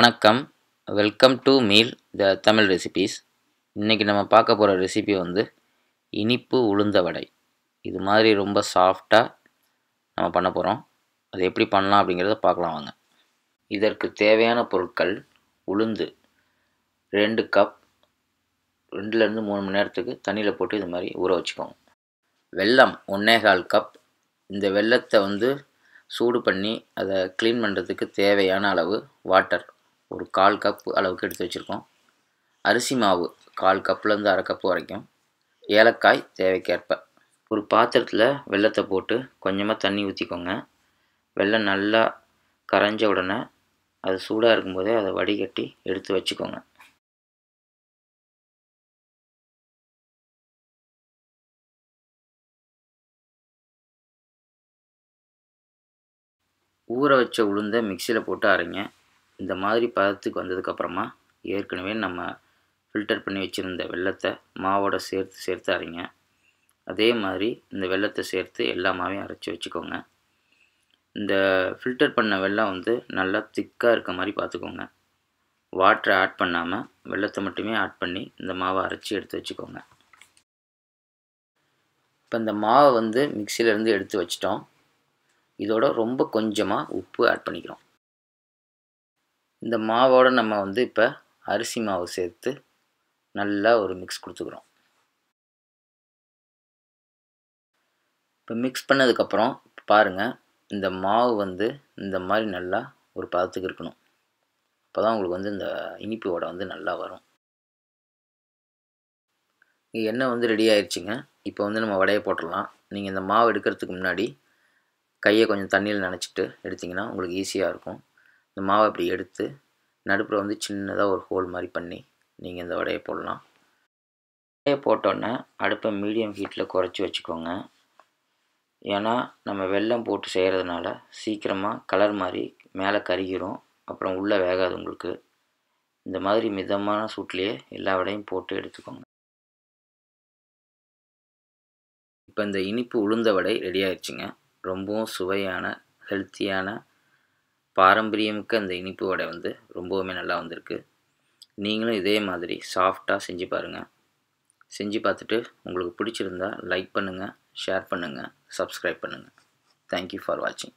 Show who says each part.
Speaker 1: வணக்கம். Welcome to meal the Tamil recipes. இன்றைக்கி நம்ம பார்க்க போகிற ரெசிபி வந்து இனிப்பு உளுந்த வடை. இது மாதிரி ரொம்ப சாஃப்டாக நம்ம பண்ண போகிறோம். அது எப்படி பண்ணலாம் அப்படிங்கிறத பார்க்கலாம் வாங்க. இதற்கு தேவையான பொருட்கள்: உளுந்து 2 கப், 2லேருந்து 3 மணி நேரத்துக்கு தண்ணியில் போட்டு இது மாதிரி ஊற வச்சுக்கோங்க. வெல்லம் 1/4 கப். இந்த வெல்லத்தை வந்து சூடு பண்ணி அதை க்ளீன் பண்ணுறதுக்கு தேவையான அளவு வாட்டர் ஒரு 1/4 கப் அளவுக்கு எடுத்து வச்சுருக்கோம். அரிசி மாவு 1/4 கப்லேருந்து 1/2 கப் வரைக்கும். ஏலக்காய் தேவைக்கேற்ப. ஒரு பாத்திரத்தில் வெல்லத்தை போட்டு கொஞ்சமாக தண்ணி ஊற்றிக்கோங்க. வெல்லம் நல்லா கரைஞ்ச உடனே அது சூடாக இருக்கும்போதே அதை வடிகட்டி எடுத்து வச்சுக்கோங்க. ஊற வச்ச உளுந்தை மிக்சியில் போட்டு அரைங்க. இந்த மாதிரி பதத்துக்கு வந்ததுக்கப்புறமா ஏற்கனவே நம்ம ஃபில்டர் பண்ணி வச்சுருந்த வெல்லத்தை மாவோட சேர்த்து அரைங்க. அதே மாதிரி இந்த வெல்லத்தை சேர்த்து எல்லா மாவையும் அரைச்சி வச்சுக்கோங்க. இந்த ஃபில்டர் பண்ண வெல்லம் வந்து நல்லா திக்காக இருக்க மாதிரி பார்த்துக்கோங்க. வாட்டரை ஆட் பண்ணாமல் வெல்லத்தை மட்டுமே ஆட் பண்ணி இந்த மாவை அரைச்சி எடுத்து வச்சுக்கோங்க. இப்போ இந்த மாவை வந்து மிக்சியிலேருந்து எடுத்து வச்சிட்டோம். இதோட ரொம்ப கொஞ்சமாக உப்பு ஆட் பண்ணிக்கிறோம். இந்த மாவோடு நம்ம வந்து இப்போ அரிசி மாவு சேர்த்து நல்லா ஒரு மிக்ஸ் கொடுத்துக்கிறோம். இப்போ மிக்ஸ் பண்ணதுக்கப்புறம் பாருங்கள், இந்த மாவு வந்து இந்த மாதிரி நல்லா ஒரு பதத்துக்கு இருக்கணும். அப்போ தான் உங்களுக்கு வந்து இந்த இனிப்பு வடை வந்து நல்லா வரும். எண்ணெய் வந்து ரெடி ஆயிடுச்சுங்க. இப்போ வந்து நம்ம வடையை போட்டுடலாம். நீங்கள் இந்த மாவு எடுக்கிறதுக்கு முன்னாடி கையை கொஞ்சம் தண்ணியில் நனைச்சிட்டு எடுத்திங்கன்னா உங்களுக்கு ஈஸியாக இருக்கும். இந்த மாவை இப்படி எடுத்து நடுப்புற வந்து சின்னதாக ஒரு ஹோல் மாதிரி பண்ணி நீங்கள் இந்த வடையை போடலாம். வடையை போட்டோன்னே அடுப்பை மீடியம் ஹீட்டில் குறைச்சி வச்சுக்கோங்க. ஏன்னா நம்ம வெல்லம் போட்டு செய்கிறதுனால சீக்கிரமாக கலர் மாதிரி மேலே கருகிரும், அப்புறம் உள்ளே வேகாது உங்களுக்கு. இந்த மாதிரி மிதமான சூட்லேயே எல்லா வடையும் போட்டு எடுத்துக்கோங்க. இப்போ இந்த இனிப்பு உளுந்த வடை ரெடி ஆயிடுச்சுங்க. ரொம்பவும் சுவையான, ஹெல்த்தியான, பாரம்பரியமிக்க இந்த இனிப்பு வடை வந்து ரொம்பவுமே நல்லா வந்திருக்கு. நீங்களும் இதே மாதிரி சாஃப்டாக செஞ்சு பாருங்கள். செஞ்சு பார்த்துட்டு உங்களுக்கு பிடிச்சிருந்தா லைக் பண்ணுங்கள், ஷேர் பண்ணுங்கள், சப்ஸ்கிரைப் பண்ணுங்கள். தேங்க்யூ ஃபார் வாட்சிங்.